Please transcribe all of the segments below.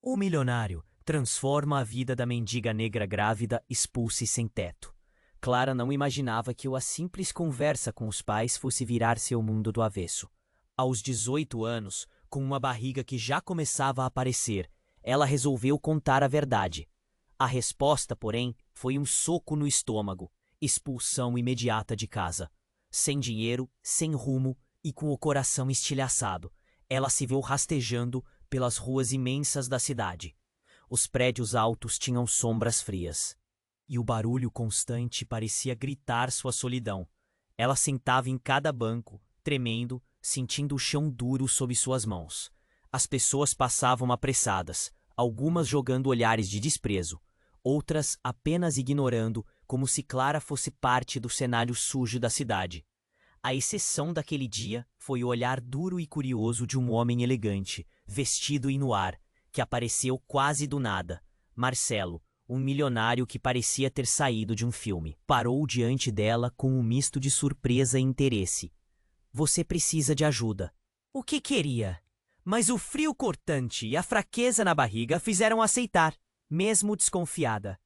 O milionário transforma a vida da mendiga negra grávida, expulsa e sem teto. Clara não imaginava que a simples conversa com os pais fosse virar seu mundo do avesso. Aos 18 anos, com uma barriga que já começava a aparecer, ela resolveu contar a verdade. A resposta, porém, foi um soco no estômago, expulsão imediata de casa. Sem dinheiro, sem rumo e com o coração estilhaçado, ela se viu rastejando pelas ruas imensas da cidade. Os prédios altos tinham sombras frias, e o barulho constante parecia gritar sua solidão. Ela sentava em cada banco, tremendo, sentindo o chão duro sob suas mãos. As pessoas passavam apressadas, algumas jogando olhares de desprezo, outras apenas ignorando, como se Clara fosse parte do cenário sujo da cidade. A exceção daquele dia foi o olhar duro e curioso de um homem elegante, vestido e no ar, que apareceu quase do nada. Marcelo, um milionário que parecia ter saído de um filme, parou diante dela com um misto de surpresa e interesse. Você precisa de ajuda. O que queria? Mas o frio cortante e a fraqueza na barriga fizeram aceitar, mesmo desconfiada.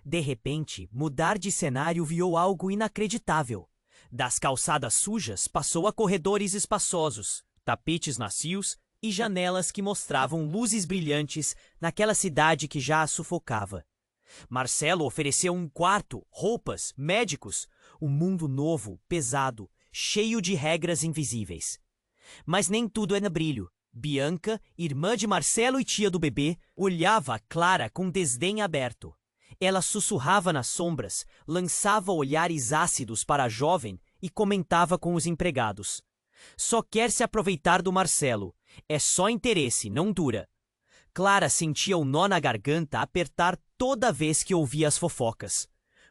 De repente, mudar de cenário viu algo inacreditável. Das calçadas sujas passou a corredores espaçosos, tapetes macios e janelas que mostravam luzes brilhantes naquela cidade que já a sufocava. Marcelo ofereceu um quarto, roupas, médicos, um mundo novo, pesado, cheio de regras invisíveis. Mas nem tudo era brilho. Bianca, irmã de Marcelo e tia do bebê, olhava a Clara com desdém aberto. Ela sussurrava nas sombras, lançava olhares ácidos para a jovem e comentava com os empregados. Só quer se aproveitar do Marcelo. É só interesse, não dura. Clara sentia o nó na garganta apertar toda vez que ouvia as fofocas.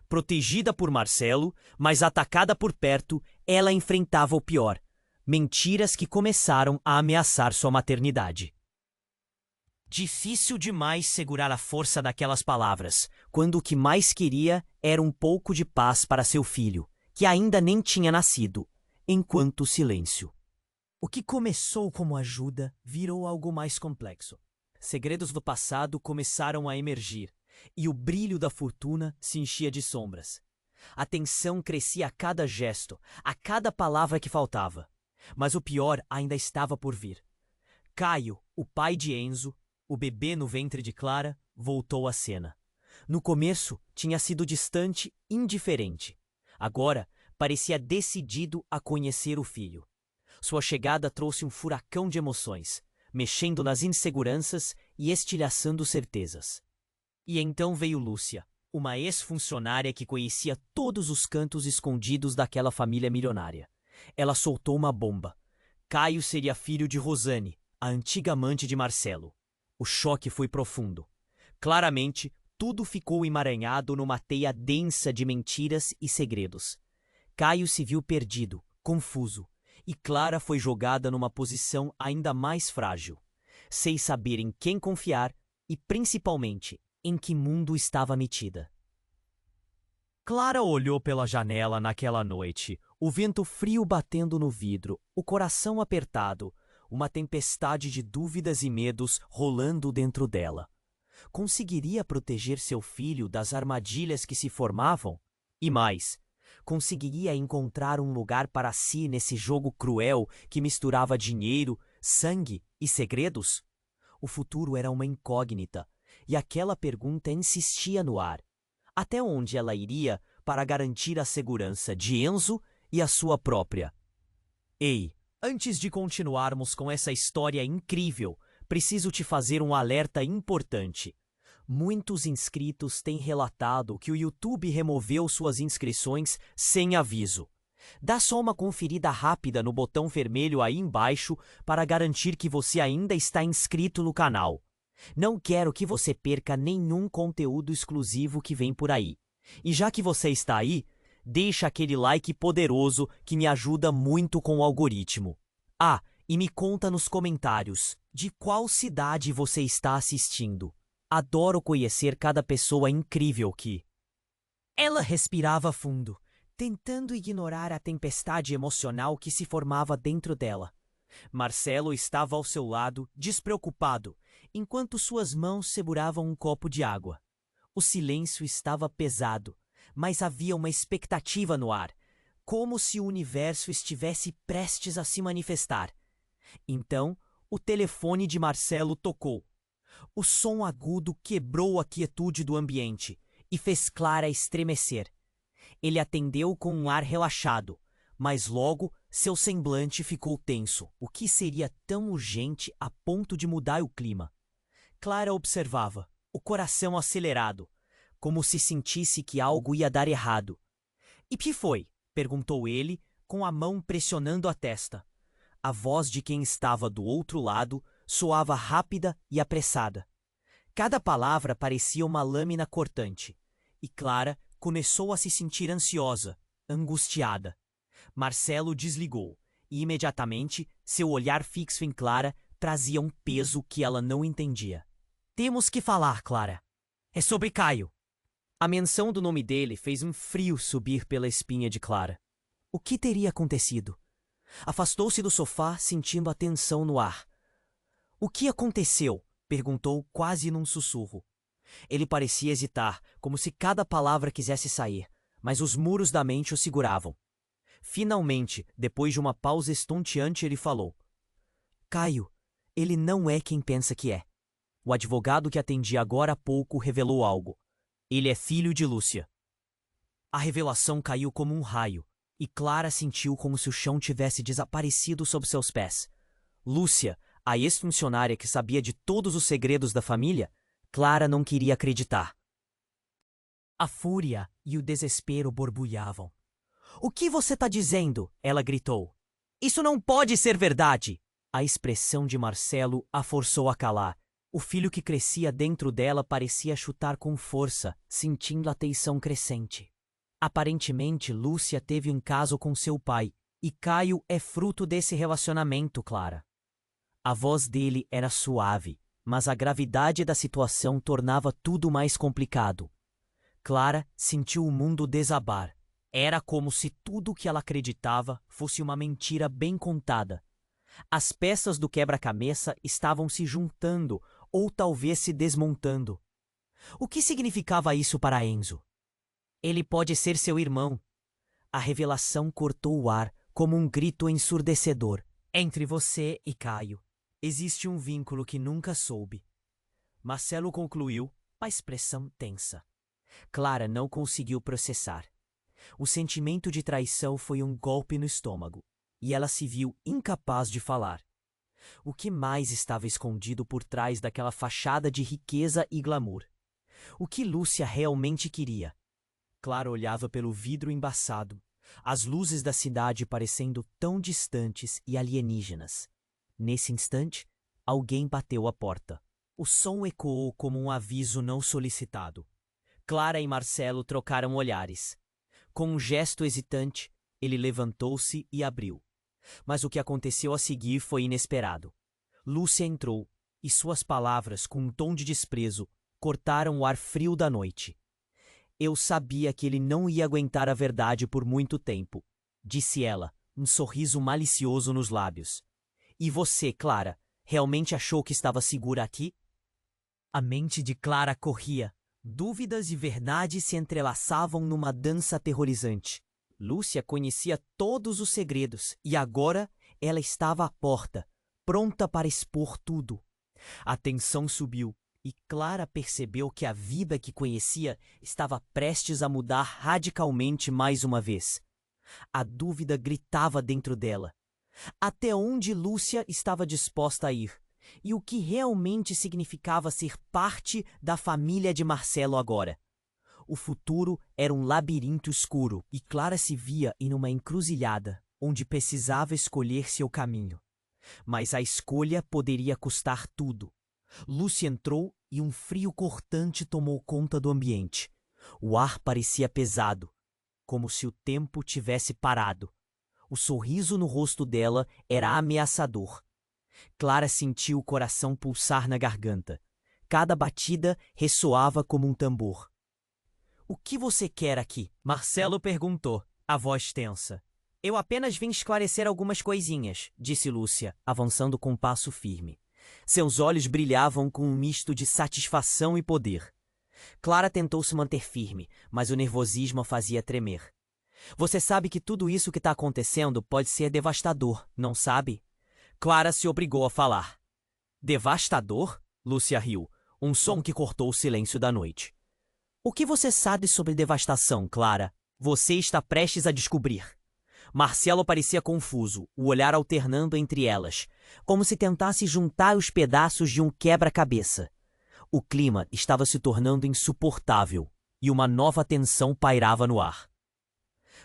Protegida por Marcelo, mas atacada por perto, ela enfrentava o pior. Mentiras que começaram a ameaçar sua maternidade. Difícil demais segurar a força daquelas palavras, quando o que mais queria era um pouco de paz para seu filho, que ainda nem tinha nascido, enquanto silêncio. O que começou como ajuda virou algo mais complexo. Segredos do passado começaram a emergir, e o brilho da fortuna se enchia de sombras. A tensão crescia a cada gesto, a cada palavra que faltava. Mas o pior ainda estava por vir. Caio, o pai de Enzo, o bebê no ventre de Clara, voltou à cena. No começo, tinha sido distante, indiferente. Agora, parecia decidido a conhecer o filho. Sua chegada trouxe um furacão de emoções, mexendo nas inseguranças e estilhaçando certezas. E então veio Lúcia, uma ex-funcionária que conhecia todos os cantos escondidos daquela família milionária. Ela soltou uma bomba. Caio seria filho de Rosane, a antiga amante de Marcelo. O choque foi profundo. Claramente, tudo ficou emaranhado numa teia densa de mentiras e segredos. Caio se viu perdido, confuso, e Clara foi jogada numa posição ainda mais frágil, sem saber em quem confiar e, principalmente, em que mundo estava metida. Clara olhou pela janela naquela noite, o vento frio batendo no vidro, o coração apertado, uma tempestade de dúvidas e medos rolando dentro dela. Conseguiria proteger seu filho das armadilhas que se formavam? E mais, conseguiria encontrar um lugar para si nesse jogo cruel que misturava dinheiro, sangue e segredos? O futuro era uma incógnita, e aquela pergunta insistia no ar. Até onde ela iria para garantir a segurança de Enzo e a sua própria? Ei! Antes de continuarmos com essa história incrível, preciso te fazer um alerta importante. Muitos inscritos têm relatado que o YouTube removeu suas inscrições sem aviso. Dá só uma conferida rápida no botão vermelho aí embaixo para garantir que você ainda está inscrito no canal. Não quero que você perca nenhum conteúdo exclusivo que vem por aí. E já que você está aí, deixa aquele like poderoso que me ajuda muito com o algoritmo. Ah, e me conta nos comentários de qual cidade você está assistindo. Adoro conhecer cada pessoa incrível que... Ela respirava fundo, tentando ignorar a tempestade emocional que se formava dentro dela. Marcelo estava ao seu lado, despreocupado, enquanto suas mãos seguravam um copo de água. O silêncio estava pesado, mas havia uma expectativa no ar, como se o universo estivesse prestes a se manifestar. Então, o telefone de Marcelo tocou. O som agudo quebrou a quietude do ambiente e fez Clara estremecer. Ele atendeu com um ar relaxado, mas logo seu semblante ficou tenso. O que seria tão urgente a ponto de mudar o clima? Clara observava, o coração acelerado, como se sentisse que algo ia dar errado. "E que foi?" perguntou ele, com a mão pressionando a testa. A voz de quem estava do outro lado soava rápida e apressada. Cada palavra parecia uma lâmina cortante, e Clara começou a se sentir ansiosa, angustiada. Marcelo desligou, e imediatamente seu olhar fixo em Clara trazia um peso que ela não entendia. "Temos que falar, Clara. É sobre Caio." A menção do nome dele fez um frio subir pela espinha de Clara. O que teria acontecido? Afastou-se do sofá, sentindo a tensão no ar. "O que aconteceu?" perguntou quase num sussurro. Ele parecia hesitar, como se cada palavra quisesse sair, mas os muros da mente o seguravam. Finalmente, depois de uma pausa estonteante, ele falou: "Caio, ele não é quem pensa que é." O advogado que atendia agora há pouco revelou algo. Ele é filho de Lúcia. A revelação caiu como um raio, e Clara sentiu como se o chão tivesse desaparecido sob seus pés. Lúcia, a ex-funcionária que sabia de todos os segredos da família, Clara não queria acreditar. A fúria e o desespero borbulhavam. "O que você está dizendo?" ela gritou. "Isso não pode ser verdade!" A expressão de Marcelo a forçou a calar. O filho que crescia dentro dela parecia chutar com força, sentindo a tensão crescente. Aparentemente, Lúcia teve um caso com seu pai, e Caio é fruto desse relacionamento, Clara. A voz dele era suave, mas a gravidade da situação tornava tudo mais complicado. Clara sentiu o mundo desabar. Era como se tudo o que ela acreditava fosse uma mentira bem contada. As peças do quebra-cabeça estavam se juntando, ou talvez se desmontando. O que significava isso para Enzo? Ele pode ser seu irmão. A revelação cortou o ar como um grito ensurdecedor. Entre você e Caio existe um vínculo que nunca soube. Marcelo concluiu, a expressão tensa. Clara não conseguiu processar. O sentimento de traição foi um golpe no estômago, e ela se viu incapaz de falar. O que mais estava escondido por trás daquela fachada de riqueza e glamour? O que Lúcia realmente queria? Clara olhava pelo vidro embaçado, as luzes da cidade parecendo tão distantes e alienígenas. Nesse instante, alguém bateu à porta. O som ecoou como um aviso não solicitado. Clara e Marcelo trocaram olhares. Com um gesto hesitante, ele levantou-se e abriu. Mas o que aconteceu a seguir foi inesperado. Lúcia entrou, e suas palavras, com um tom de desprezo, cortaram o ar frio da noite. "Eu sabia que ele não ia aguentar a verdade por muito tempo", disse ela, um sorriso malicioso nos lábios. "E você, Clara, realmente achou que estava segura aqui?" A mente de Clara corria. Dúvidas e verdade se entrelaçavam numa dança aterrorizante. Lúcia conhecia todos os segredos e agora ela estava à porta, pronta para expor tudo. A tensão subiu e Clara percebeu que a vida que conhecia estava prestes a mudar radicalmente mais uma vez. A dúvida gritava dentro dela. Até onde Lúcia estava disposta a ir? E o que realmente significava ser parte da família de Marcelo agora? O futuro era um labirinto escuro e Clara se via em uma encruzilhada, onde precisava escolher seu caminho. Mas a escolha poderia custar tudo. Lúcia entrou e um frio cortante tomou conta do ambiente. O ar parecia pesado, como se o tempo tivesse parado. O sorriso no rosto dela era ameaçador. Clara sentiu o coração pulsar na garganta. Cada batida ressoava como um tambor. "O que você quer aqui?" Marcelo perguntou, a voz tensa. "Eu apenas vim esclarecer algumas coisinhas", disse Lúcia, avançando com passo firme. Seus olhos brilhavam com um misto de satisfação e poder. Clara tentou se manter firme, mas o nervosismo a fazia tremer. Você sabe que tudo isso que está acontecendo pode ser devastador, não sabe? Clara se obrigou a falar. Devastador? Lúcia riu, um som que cortou o silêncio da noite. O que você sabe sobre devastação, Clara? Você está prestes a descobrir. Marcelo parecia confuso, o olhar alternando entre elas, como se tentasse juntar os pedaços de um quebra-cabeça. O clima estava se tornando insuportável e uma nova tensão pairava no ar.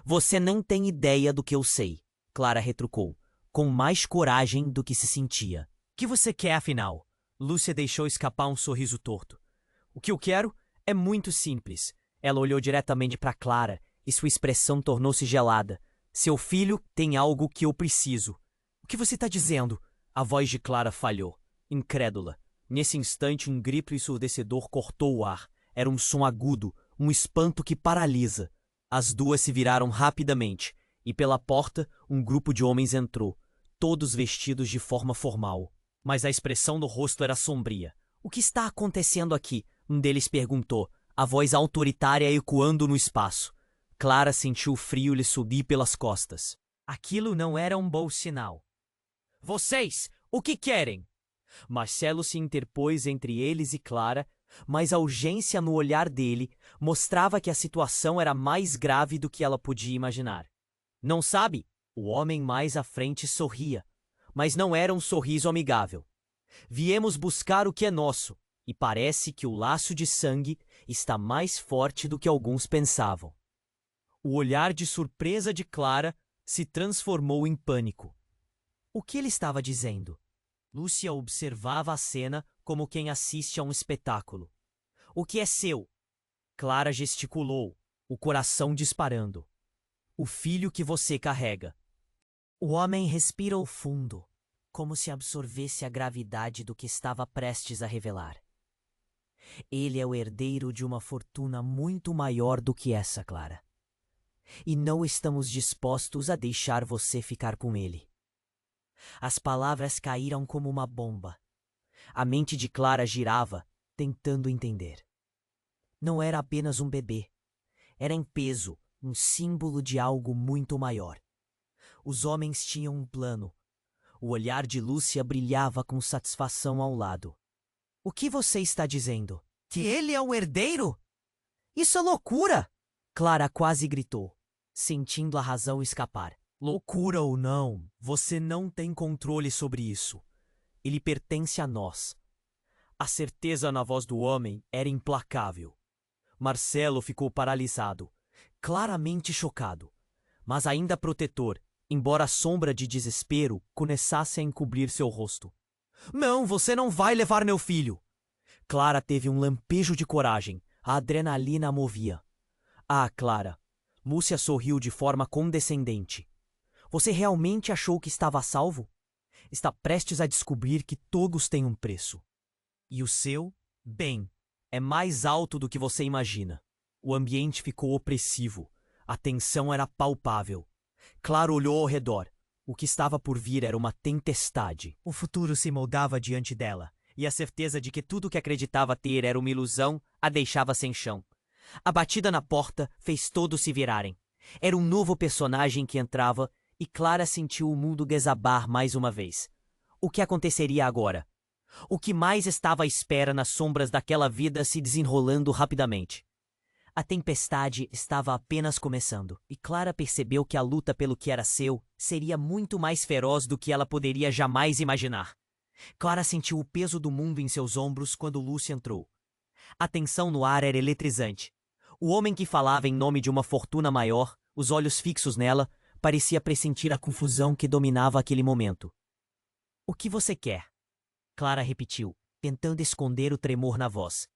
Você não tem ideia do que eu sei, Clara retrucou, com mais coragem do que se sentia. O que você quer, afinal? Lúcia deixou escapar um sorriso torto. O que eu quero é muito simples. Ela olhou diretamente para Clara e sua expressão tornou-se gelada. Seu filho tem algo que eu preciso. O que você está dizendo? A voz de Clara falhou, incrédula. Nesse instante, um grito ensurdecedor cortou o ar. Era um som agudo, um espanto que paralisa. As duas se viraram rapidamente, e pela porta um grupo de homens entrou, todos vestidos de forma formal. Mas a expressão no rosto era sombria. O que está acontecendo aqui? Um deles perguntou, a voz autoritária ecoando no espaço. Clara sentiu o frio lhe subir pelas costas. Aquilo não era um bom sinal. Vocês, o que querem? Marcelo se interpôs entre eles e Clara, mas a urgência no olhar dele mostrava que a situação era mais grave do que ela podia imaginar. Não sabe? O homem mais à frente sorria, mas não era um sorriso amigável. Viemos buscar o que é nosso, e parece que o laço de sangue está mais forte do que alguns pensavam. O olhar de surpresa de Clara se transformou em pânico. O que ele estava dizendo? Lúcia observava a cena como quem assiste a um espetáculo. O que é seu? Clara gesticulou, o coração disparando. O filho que você carrega. O homem respirou fundo, como se absorvesse a gravidade do que estava prestes a revelar. Ele é o herdeiro de uma fortuna muito maior do que essa, Clara. E não estamos dispostos a deixar você ficar com ele. As palavras caíram como uma bomba. A mente de Clara girava, tentando entender. Não era apenas um bebê. Era em peso, um símbolo de algo muito maior. Os homens tinham um plano. O olhar de Lúcia brilhava com satisfação ao lado. O que você está dizendo? Que ele é o herdeiro? Isso é loucura! Clara quase gritou, sentindo a razão escapar. Loucura ou não, você não tem controle sobre isso. Ele pertence a nós. A certeza na voz do homem era implacável. Marcelo ficou paralisado, claramente chocado, mas ainda protetor, embora a sombra de desespero começasse a encobrir seu rosto. Não, você não vai levar meu filho! Clara teve um lampejo de coragem, a adrenalina a movia. Ah, Clara! Lúcia sorriu de forma condescendente. Você realmente achou que estava a salvo? Está prestes a descobrir que todos têm um preço. E o seu, bem, é mais alto do que você imagina. O ambiente ficou opressivo. A tensão era palpável. Clara olhou ao redor. O que estava por vir era uma tempestade. O futuro se moldava diante dela, e a certeza de que tudo que acreditava ter era uma ilusão a deixava sem chão. A batida na porta fez todos se virarem. Era um novo personagem que entrava, e Clara sentiu o mundo desabar mais uma vez. O que aconteceria agora? O que mais estava à espera nas sombras daquela vida se desenrolando rapidamente? A tempestade estava apenas começando, e Clara percebeu que a luta pelo que era seu seria muito mais feroz do que ela poderia jamais imaginar. Clara sentiu o peso do mundo em seus ombros quando Lúcia entrou. A tensão no ar era eletrizante. O homem que falava em nome de uma fortuna maior, os olhos fixos nela, parecia pressentir a confusão que dominava aquele momento. O que você quer? Clara repetiu, tentando esconder o tremor na voz.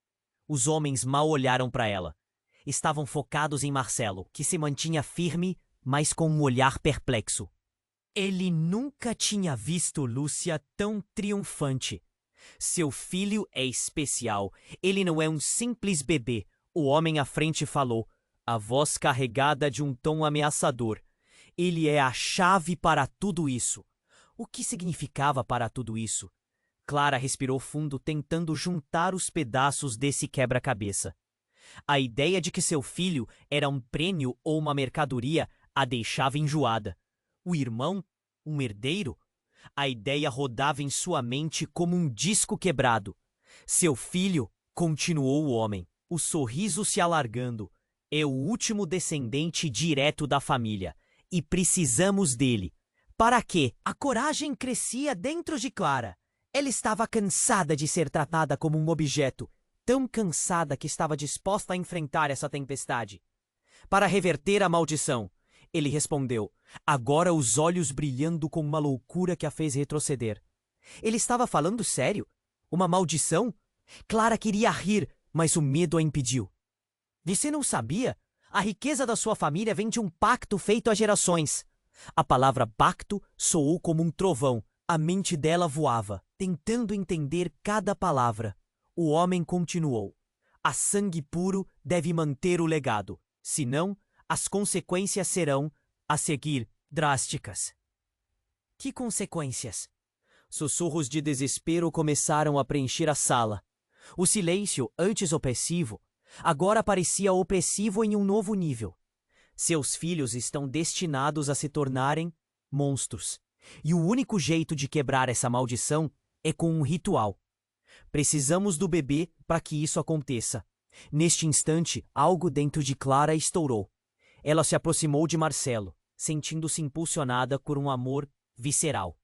Os homens mal olharam para ela. Estavam focados em Marcelo, que se mantinha firme, mas com um olhar perplexo. Ele nunca tinha visto Lúcia tão triunfante. Seu filho é especial. Ele não é um simples bebê. O homem à frente falou, a voz carregada de um tom ameaçador. Ele é a chave para tudo isso. O que significava para tudo isso? Clara respirou fundo, tentando juntar os pedaços desse quebra-cabeça. A ideia de que seu filho era um prêmio ou uma mercadoria a deixava enjoada. O irmão? Um herdeiro? A ideia rodava em sua mente como um disco quebrado. Seu filho, continuou o homem, o sorriso se alargando, é o último descendente direto da família, e precisamos dele. Para quê? A coragem crescia dentro de Clara. Ela estava cansada de ser tratada como um objeto, tão cansada que estava disposta a enfrentar essa tempestade. Para reverter a maldição, ele respondeu, agora os olhos brilhando com uma loucura que a fez retroceder. Ele estava falando sério? Uma maldição? Clara queria rir, mas o medo a impediu. Você não sabia? A riqueza da sua família vem de um pacto feito há gerações. A palavra pacto soou como um trovão. A mente dela voava, tentando entender cada palavra. O homem continuou. A sangue puro deve manter o legado. Senão, as consequências serão, a seguir, drásticas. Que consequências? Sussurros de desespero começaram a preencher a sala. O silêncio, antes opressivo, agora parecia opressivo em um novo nível. Seus filhos estão destinados a se tornarem monstros. E o único jeito de quebrar essa maldição é com um ritual. Precisamos do bebê para que isso aconteça. Neste instante, algo dentro de Clara estourou. Ela se aproximou de Marcelo, sentindo-se impulsionada por um amor visceral.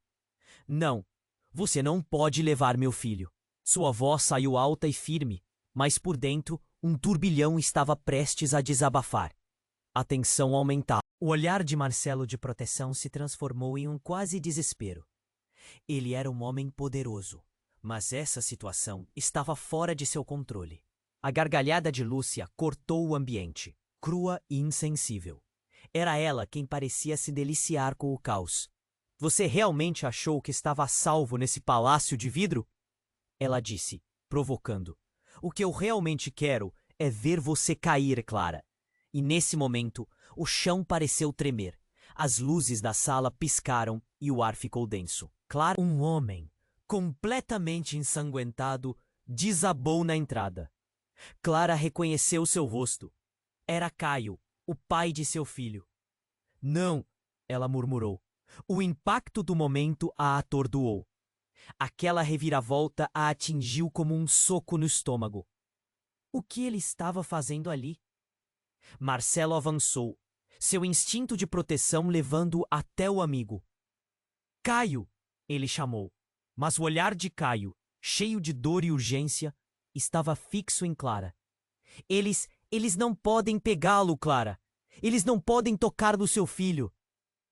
Não, você não pode levar meu filho. Sua voz saiu alta e firme, mas por dentro, um turbilhão estava prestes a desabafar. A tensão aumentava. O olhar de Marcelo de proteção se transformou em um quase desespero. Ele era um homem poderoso, mas essa situação estava fora de seu controle. A gargalhada de Lúcia cortou o ambiente, crua e insensível. Era ela quem parecia se deliciar com o caos. Você realmente achou que estava a salvo nesse palácio de vidro? Ela disse, provocando. O que eu realmente quero é ver você cair, Clara. E nesse momento, o chão pareceu tremer. As luzes da sala piscaram e o ar ficou denso. Clara, um homem, completamente ensanguentado, desabou na entrada. Clara reconheceu seu rosto. Era Caio, o pai de seu filho. Não, ela murmurou. O impacto do momento a atordoou. Aquela reviravolta a atingiu como um soco no estômago. O que ele estava fazendo ali? Marcelo avançou, seu instinto de proteção levando-o até o amigo. Caio! Ele chamou. Mas o olhar de Caio, cheio de dor e urgência, estava fixo em Clara. Eles não podem pegá-lo, Clara. Eles não podem tocar no seu filho.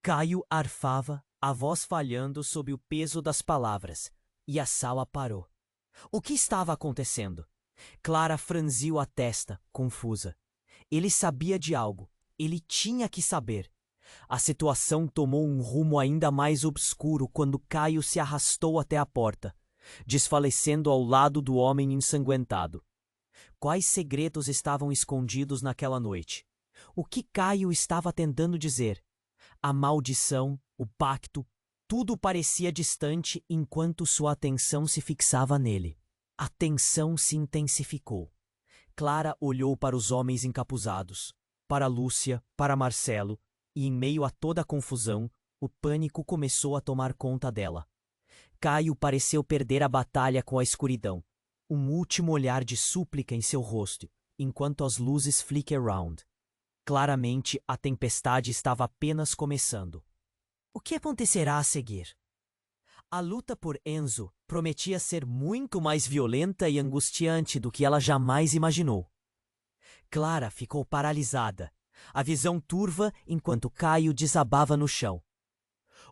Caio arfava, a voz falhando sob o peso das palavras, e a sala parou. O que estava acontecendo? Clara franziu a testa, confusa. Ele sabia de algo. Ele tinha que saber. A situação tomou um rumo ainda mais obscuro quando Caio se arrastou até a porta, desfalecendo ao lado do homem ensanguentado. Quais segredos estavam escondidos naquela noite? O que Caio estava tentando dizer? A maldição, o pacto, tudo parecia distante enquanto sua atenção se fixava nele. A tensão se intensificou. Clara olhou para os homens encapuzados, para Lúcia, para Marcelo, e em meio a toda a confusão, o pânico começou a tomar conta dela. Caio pareceu perder a batalha com a escuridão. Um último olhar de súplica em seu rosto, enquanto as luzes flicker-round. Claramente, a tempestade estava apenas começando. O que acontecerá a seguir? A luta por Enzo prometia ser muito mais violenta e angustiante do que ela jamais imaginou. Clara ficou paralisada, a visão turva enquanto Caio desabava no chão.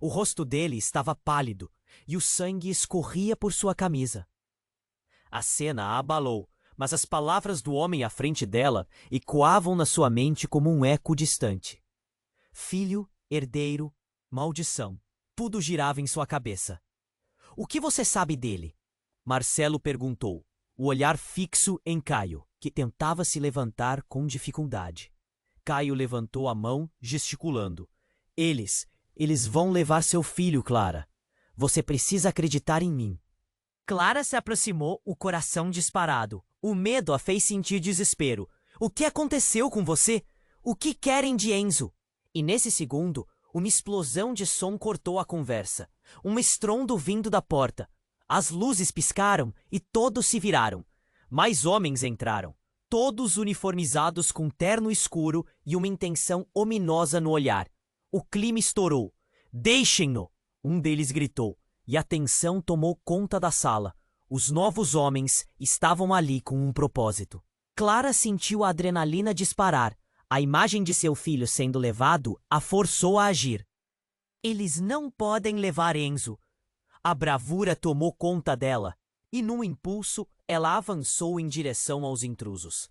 O rosto dele estava pálido e o sangue escorria por sua camisa. A cena a abalou, mas as palavras do homem à frente dela ecoavam na sua mente como um eco distante. Filho, herdeiro, maldição, tudo girava em sua cabeça. O que você sabe dele? Marcelo perguntou, o olhar fixo em Caio, que tentava se levantar com dificuldade. Caio levantou a mão, gesticulando. Eles vão levar seu filho, Clara. Você precisa acreditar em mim. Clara se aproximou, o coração disparado. O medo a fez sentir desespero. O que aconteceu com você? O que querem de Enzo? E nesse segundo, uma explosão de som cortou a conversa. Um estrondo vindo da porta. As luzes piscaram e todos se viraram. Mais homens entraram, todos uniformizados com terno escuro e uma intenção ominosa no olhar. O clima estourou. Deixem-no! Um deles gritou, e a tensão tomou conta da sala. Os novos homens estavam ali com um propósito. Clara sentiu a adrenalina disparar. A imagem de seu filho sendo levado a forçou a agir. Eles não podem levar Enzo. A bravura tomou conta dela, e num impulso ela avançou em direção aos intrusos.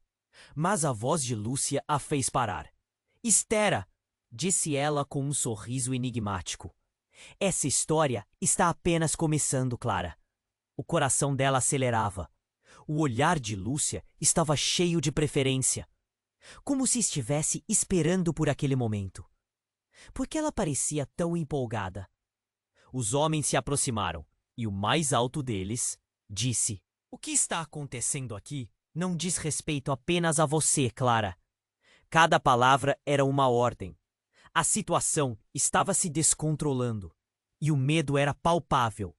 Mas a voz de Lúcia a fez parar. Espera! Disse ela com um sorriso enigmático. Essa história está apenas começando, Clara. O coração dela acelerava. O olhar de Lúcia estava cheio de preferência, como se estivesse esperando por aquele momento. Por que ela parecia tão empolgada? Os homens se aproximaram, e o mais alto deles disse: O que está acontecendo aqui não diz respeito apenas a você, Clara. Cada palavra era uma ordem. A situação estava se descontrolando, e o medo era palpável.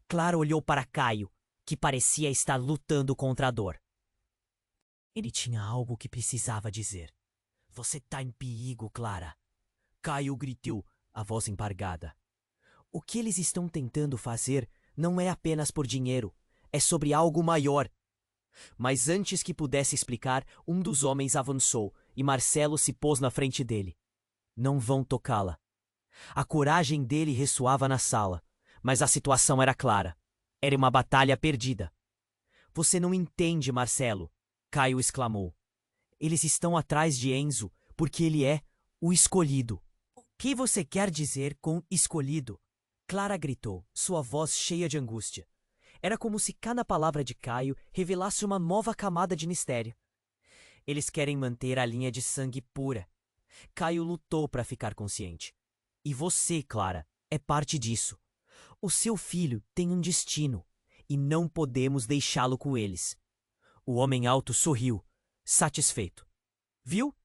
Clara olhou para Caio, que parecia estar lutando contra a dor. Ele tinha algo que precisava dizer. Você está em perigo, Clara. Caio gritou, a voz embargada. O que eles estão tentando fazer não é apenas por dinheiro, é sobre algo maior. Mas antes que pudesse explicar, um dos homens avançou e Marcelo se pôs na frente dele. Não vão tocá-la. A coragem dele ressoava na sala, mas a situação era clara. Era uma batalha perdida. Você não entende, Marcelo, Caio exclamou. Eles estão atrás de Enzo porque ele é o escolhido. O que você quer dizer com escolhido? Clara gritou, sua voz cheia de angústia. Era como se cada palavra de Caio revelasse uma nova camada de mistério. Eles querem manter a linha de sangue pura. Caio lutou para ficar consciente. E você, Clara, é parte disso. O seu filho tem um destino, e não podemos deixá-lo com eles. O homem alto sorriu, satisfeito. Viu?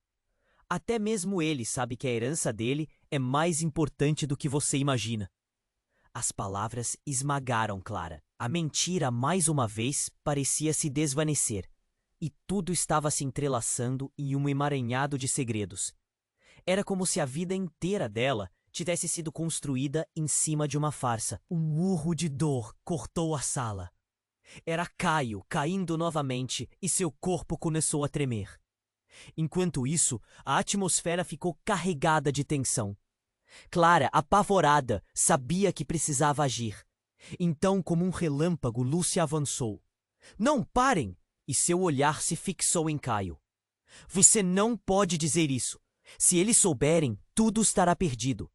Até mesmo ele sabe que a herança dele é mais importante do que você imagina. As palavras esmagaram Clara. A mentira, mais uma vez, parecia se desvanecer, e tudo estava se entrelaçando em um emaranhado de segredos. Era como se a vida inteira dela tivesse sido construída em cima de uma farsa. Um urro de dor cortou a sala. Era Caio caindo novamente e seu corpo começou a tremer. Enquanto isso, a atmosfera ficou carregada de tensão. Clara, apavorada, sabia que precisava agir. Então, como um relâmpago, Lúcia avançou. Não parem! E seu olhar se fixou em Caio. Você não pode dizer isso. Se eles souberem, tudo estará perdido.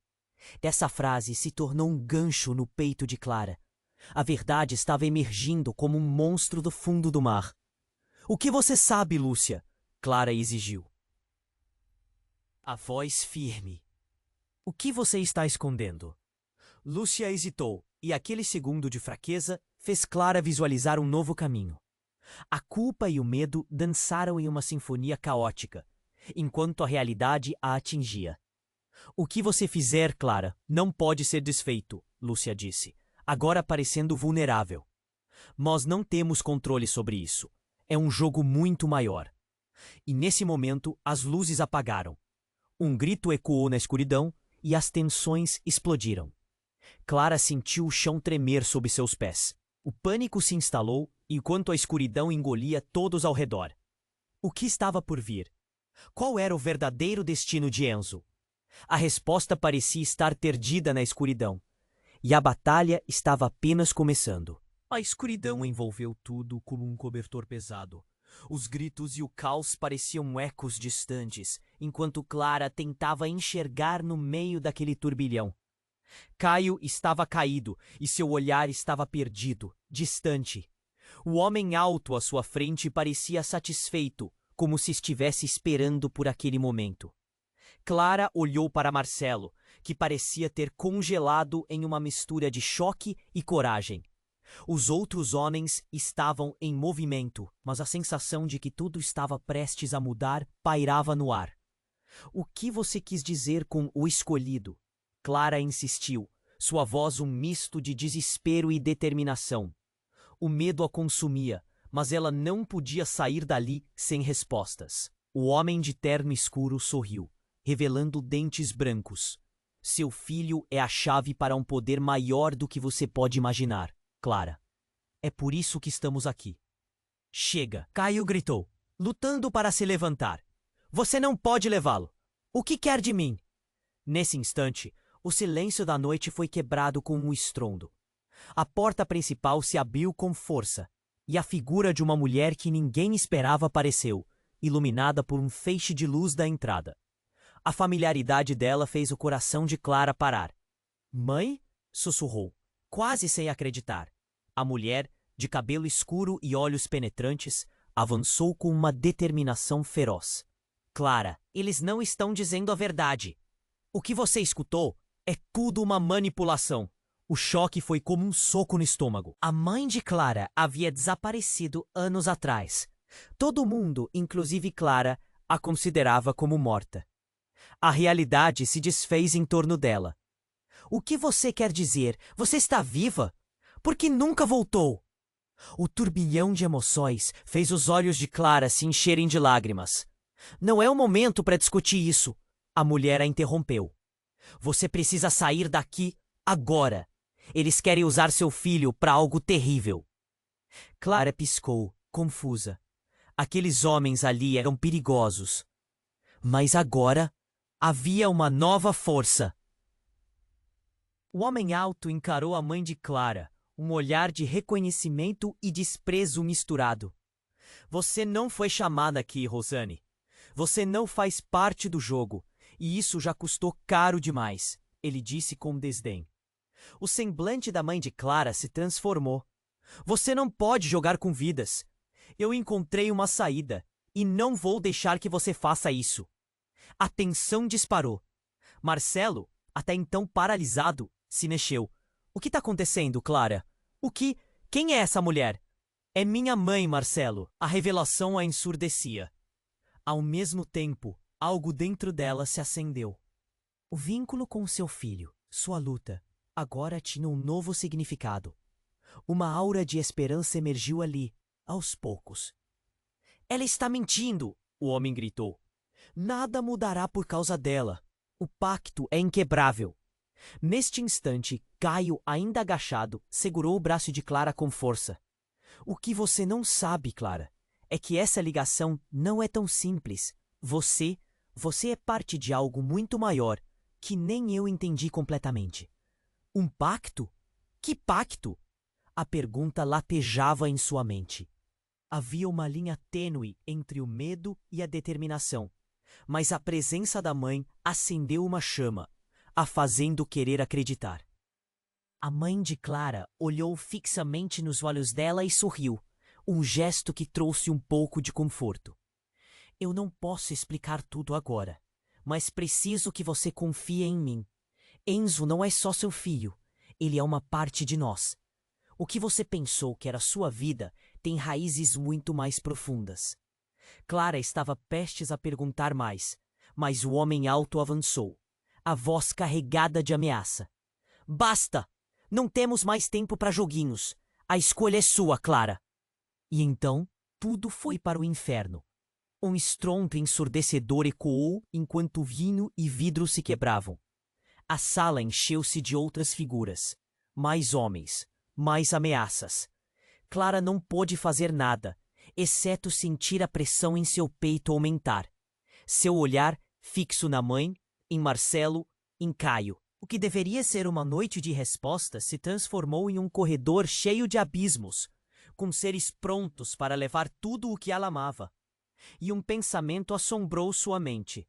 Dessa frase se tornou um gancho no peito de Clara. A verdade estava emergindo como um monstro do fundo do mar. O que você sabe, Lúcia? Clara exigiu. A voz firme. O que você está escondendo? Lúcia hesitou, e aquele segundo de fraqueza fez Clara visualizar um novo caminho. A culpa e o medo dançaram em uma sinfonia caótica, enquanto a realidade a atingia. O que você fizer, Clara, não pode ser desfeito, Lúcia disse, agora parecendo vulnerável. Nós não temos controle sobre isso. É um jogo muito maior. E nesse momento, as luzes apagaram. Um grito ecoou na escuridão e as tensões explodiram. Clara sentiu o chão tremer sob seus pés. O pânico se instalou enquanto a escuridão engolia todos ao redor. O que estava por vir? Qual era o verdadeiro destino de Enzo? A resposta parecia estar perdida na escuridão, e a batalha estava apenas começando. A escuridão envolveu tudo como um cobertor pesado. Os gritos e o caos pareciam ecos distantes, enquanto Clara tentava enxergar no meio daquele turbilhão. Caio estava caído e seu olhar estava perdido, distante. O homem alto à sua frente parecia satisfeito, como se estivesse esperando por aquele momento. Clara olhou para Marcelo, que parecia ter congelado em uma mistura de choque e coragem. Os outros homens estavam em movimento, mas a sensação de que tudo estava prestes a mudar pairava no ar. O que você quis dizer com o escolhido? Clara insistiu, sua voz um misto de desespero e determinação. O medo a consumia, mas ela não podia sair dali sem respostas. O homem de terno escuro sorriu, revelando dentes brancos. Seu filho é a chave para um poder maior do que você pode imaginar, Clara. É por isso que estamos aqui. Chega, Caio gritou, lutando para se levantar. Você não pode levá-lo. O que quer de mim? Nesse instante, o silêncio da noite foi quebrado com um estrondo. A porta principal se abriu com força, e a figura de uma mulher que ninguém esperava apareceu, iluminada por um feixe de luz da entrada. A familiaridade dela fez o coração de Clara parar. Mãe? Sussurrou, quase sem acreditar. A mulher, de cabelo escuro e olhos penetrantes, avançou com uma determinação feroz. Clara, eles não estão dizendo a verdade. O que você escutou é tudo uma manipulação. O choque foi como um soco no estômago. A mãe de Clara havia desaparecido anos atrás. Todo mundo, inclusive Clara, a considerava como morta. A realidade se desfez em torno dela. O que você quer dizer? Você está viva? Por que nunca voltou? O turbilhão de emoções fez os olhos de Clara se encherem de lágrimas. Não é o momento para discutir isso. A mulher a interrompeu. Você precisa sair daqui agora. Eles querem usar seu filho para algo terrível. Clara piscou, confusa. Aqueles homens ali eram perigosos. Mas agora havia uma nova força. O homem alto encarou a mãe de Clara, um olhar de reconhecimento e desprezo misturado. Você não foi chamada aqui, Rosane. Você não faz parte do jogo, e isso já custou caro demais, ele disse com desdém. O semblante da mãe de Clara se transformou. Você não pode jogar com vidas. Eu encontrei uma saída, e não vou deixar que você faça isso. A tensão disparou. Marcelo, até então paralisado, se mexeu. O que está acontecendo, Clara? Quem é essa mulher? É minha mãe, Marcelo. A revelação a ensurdecia. Ao mesmo tempo, algo dentro dela se acendeu. O vínculo com seu filho, sua luta, agora tinha um novo significado. Uma aura de esperança emergiu ali, aos poucos. Ela está mentindo, o homem gritou. Nada mudará por causa dela. O pacto é inquebrável. Neste instante, Caio, ainda agachado, segurou o braço de Clara com força. O que você não sabe, Clara, é que essa ligação não é tão simples. Você é parte de algo muito maior que nem eu entendi completamente. Um pacto? Que pacto? A pergunta latejava em sua mente. Havia uma linha tênue entre o medo e a determinação, mas a presença da mãe acendeu uma chama, a fazendo querer acreditar. A mãe de Clara olhou fixamente nos olhos dela e sorriu, um gesto que trouxe um pouco de conforto. Eu não posso explicar tudo agora, mas preciso que você confie em mim. Enzo não é só seu filho, ele é uma parte de nós. O que você pensou que era sua vida tem raízes muito mais profundas. Clara estava prestes a perguntar mais, mas o homem alto avançou, a voz carregada de ameaça. Basta! Não temos mais tempo para joguinhos. A escolha é sua, Clara. E então, tudo foi para o inferno. Um estrondo ensurdecedor ecoou enquanto vinho e vidro se quebravam. A sala encheu-se de outras figuras. Mais homens, mais ameaças. Clara não pôde fazer nada, exceto sentir a pressão em seu peito aumentar. Seu olhar fixo na mãe, em Marcelo, em Caio. O que deveria ser uma noite de respostas se transformou em um corredor cheio de abismos, com seres prontos para levar tudo o que ela amava. E um pensamento assombrou sua mente.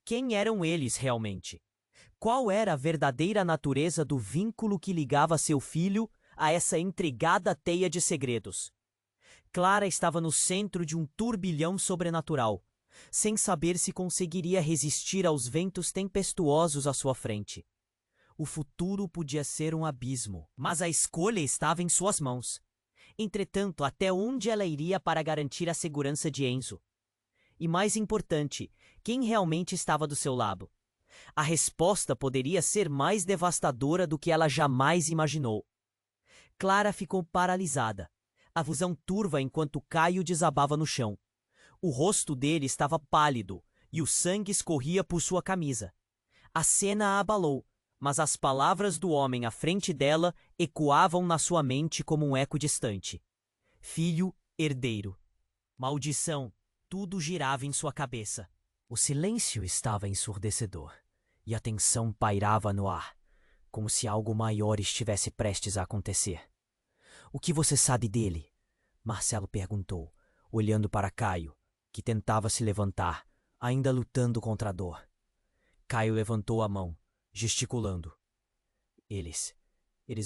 Quem eram eles realmente? Qual era a verdadeira natureza do vínculo que ligava seu filho a essa intrigada teia de segredos? Clara estava no centro de um turbilhão sobrenatural, sem saber se conseguiria resistir aos ventos tempestuosos à sua frente. O futuro podia ser um abismo, mas a escolha estava em suas mãos. Entretanto, até onde ela iria para garantir a segurança de Enzo? E mais importante, quem realmente estava do seu lado? A resposta poderia ser mais devastadora do que ela jamais imaginou. Clara ficou paralisada, a visão turva enquanto Caio desabava no chão. O rosto dele estava pálido e o sangue escorria por sua camisa. A cena a abalou, mas as palavras do homem à frente dela ecoavam na sua mente como um eco distante. Filho, herdeiro. Maldição, tudo girava em sua cabeça. O silêncio estava ensurdecedor e a tensão pairava no ar, como se algo maior estivesse prestes a acontecer. O que você sabe dele? Marcelo perguntou, olhando para Caio, que tentava se levantar, ainda lutando contra a dor. Caio levantou a mão, gesticulando. Eles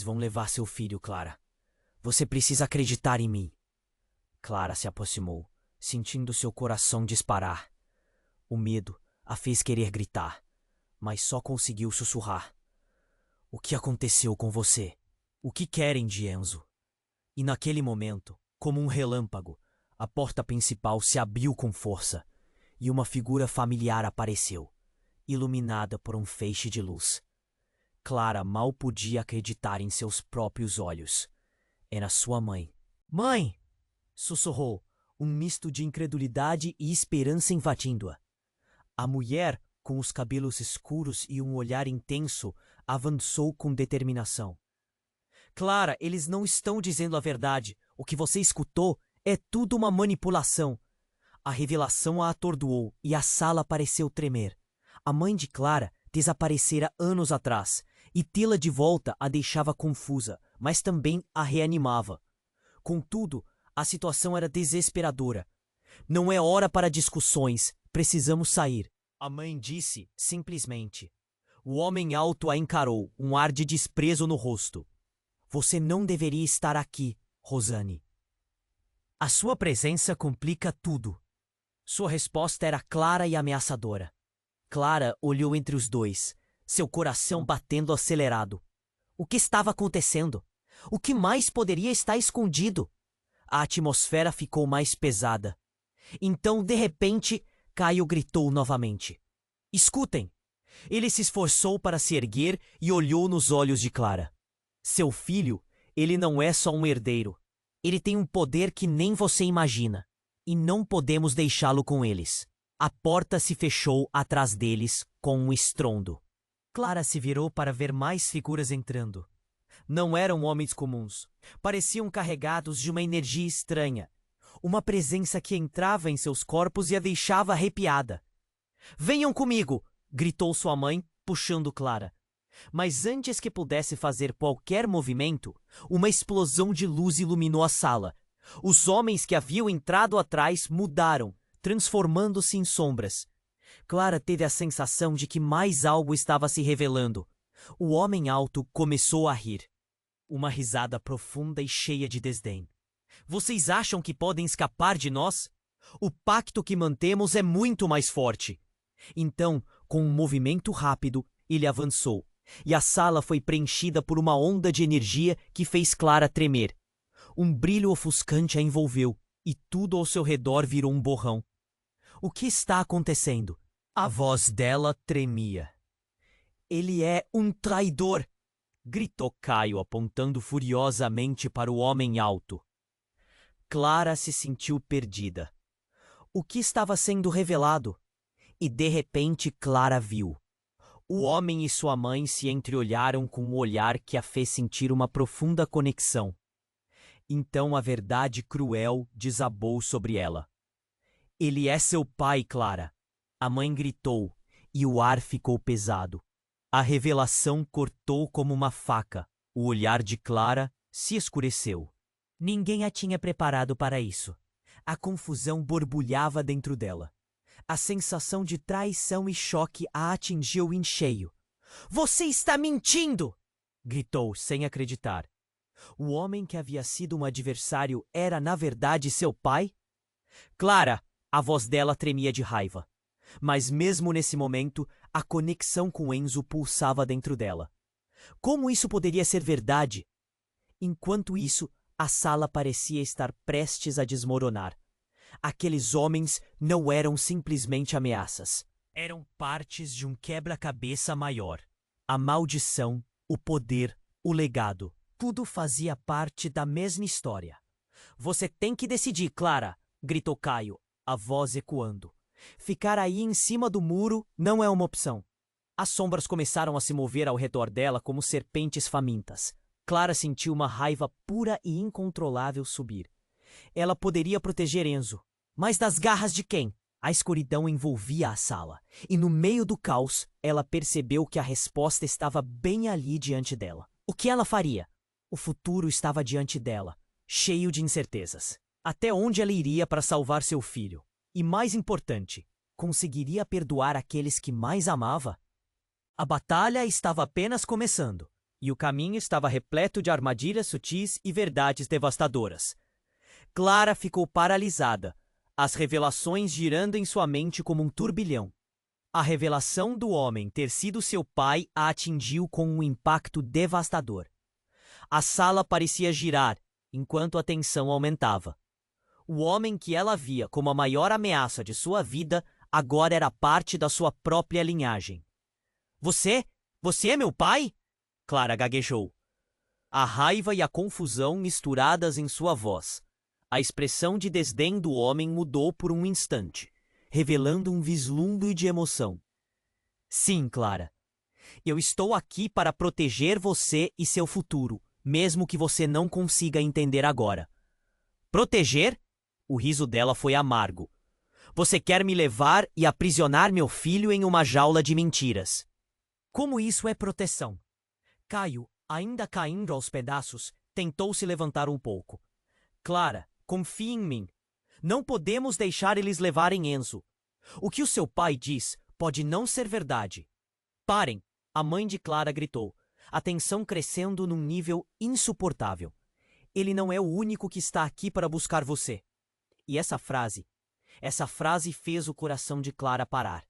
vão levar seu filho, Clara. Você precisa acreditar em mim. Clara se aproximou, sentindo seu coração disparar. O medo a fez querer gritar, mas só conseguiu sussurrar. O que aconteceu com você? O que querem de Enzo? E naquele momento, como um relâmpago, a porta principal se abriu com força e uma figura familiar apareceu, iluminada por um feixe de luz. Clara mal podia acreditar em seus próprios olhos. Era sua mãe. Mãe! Sussurrou, um misto de incredulidade e esperança invadindo-a. A mulher, com os cabelos escuros e um olhar intenso, avançou com determinação. Clara, eles não estão dizendo a verdade. O que você escutou é tudo uma manipulação. A revelação a atordoou e a sala pareceu tremer. A mãe de Clara desaparecera anos atrás, e tê-la de volta a deixava confusa, mas também a reanimava. Contudo, a situação era desesperadora. Não é hora para discussões, precisamos sair. A mãe disse, simplesmente. O homem alto a encarou, um ar de desprezo no rosto. Você não deveria estar aqui, Rosane. A sua presença complica tudo. Sua resposta era clara e ameaçadora. Clara olhou entre os dois, seu coração batendo acelerado. O que estava acontecendo? O que mais poderia estar escondido? A atmosfera ficou mais pesada. Então, de repente, Caio gritou novamente. Escutem! Ele se esforçou para se erguer e olhou nos olhos de Clara. Seu filho, ele não é só um herdeiro. Ele tem um poder que nem você imagina. E não podemos deixá-lo com eles. A porta se fechou atrás deles com um estrondo. Clara se virou para ver mais figuras entrando. Não eram homens comuns. Pareciam carregados de uma energia estranha. Uma presença que entrava em seus corpos e a deixava arrepiada. Venham comigo! Gritou sua mãe, puxando Clara. Mas antes que pudesse fazer qualquer movimento, uma explosão de luz iluminou a sala. Os homens que haviam entrado atrás mudaram, transformando-se em sombras. Clara teve a sensação de que mais algo estava se revelando. O homem alto começou a rir. Uma risada profunda e cheia de desdém. Vocês acham que podem escapar de nós? O pacto que mantemos é muito mais forte. Então, com um movimento rápido, ele avançou, e a sala foi preenchida por uma onda de energia que fez Clara tremer. Um brilho ofuscante a envolveu, e tudo ao seu redor virou um borrão. O que está acontecendo? A voz dela tremia. Ele é um traidor! Gritou Caio, apontando furiosamente para o homem alto. Clara se sentiu perdida. O que estava sendo revelado? E de repente Clara viu. O homem e sua mãe se entreolharam com um olhar que a fez sentir uma profunda conexão. Então a verdade cruel desabou sobre ela. Ele é seu pai, Clara. A mãe gritou, e o ar ficou pesado. A revelação cortou como uma faca. O olhar de Clara se escureceu. Ninguém a tinha preparado para isso. A confusão borbulhava dentro dela. A sensação de traição e choque a atingiu em cheio. Você está mentindo! Gritou, sem acreditar. O homem que havia sido um adversário era, na verdade, seu pai? Clara! A voz dela tremia de raiva. Mas mesmo nesse momento, a conexão com Enzo pulsava dentro dela. Como isso poderia ser verdade? Enquanto isso, a sala parecia estar prestes a desmoronar. Aqueles homens não eram simplesmente ameaças. Eram partes de um quebra-cabeça maior. A maldição, o poder, o legado. Tudo fazia parte da mesma história. Você tem que decidir, Clara, gritou Caio, a voz ecoando. Ficar aí em cima do muro não é uma opção. As sombras começaram a se mover ao redor dela como serpentes famintas. Clara sentiu uma raiva pura e incontrolável subir. Ela poderia proteger Enzo, mas das garras de quem? A escuridão envolvia a sala, e no meio do caos, ela percebeu que a resposta estava bem ali diante dela. O que ela faria? O futuro estava diante dela, cheio de incertezas. Até onde ela iria para salvar seu filho? E mais importante, conseguiria perdoar aqueles que mais amava? A batalha estava apenas começando, e o caminho estava repleto de armadilhas sutis e verdades devastadoras. Clara ficou paralisada, as revelações girando em sua mente como um turbilhão. A revelação do homem ter sido seu pai a atingiu com um impacto devastador. A sala parecia girar, enquanto a tensão aumentava. O homem que ela via como a maior ameaça de sua vida agora era parte da sua própria linhagem. Você é meu pai? Clara gaguejou. A raiva e a confusão misturadas em sua voz. A expressão de desdém do homem mudou por um instante, revelando um vislumbre de emoção. Sim, Clara. Eu estou aqui para proteger você e seu futuro, mesmo que você não consiga entender agora. Proteger? O riso dela foi amargo. Você quer me levar e aprisionar meu filho em uma jaula de mentiras. Como isso é proteção? Caio, ainda caindo aos pedaços, tentou se levantar um pouco. Clara, confie em mim. Não podemos deixar eles levarem Enzo. O que o seu pai diz pode não ser verdade. Parem! A mãe de Clara gritou, a tensão crescendo num nível insuportável. Ele não é o único que está aqui para buscar você. E essa frase fez o coração de Clara parar.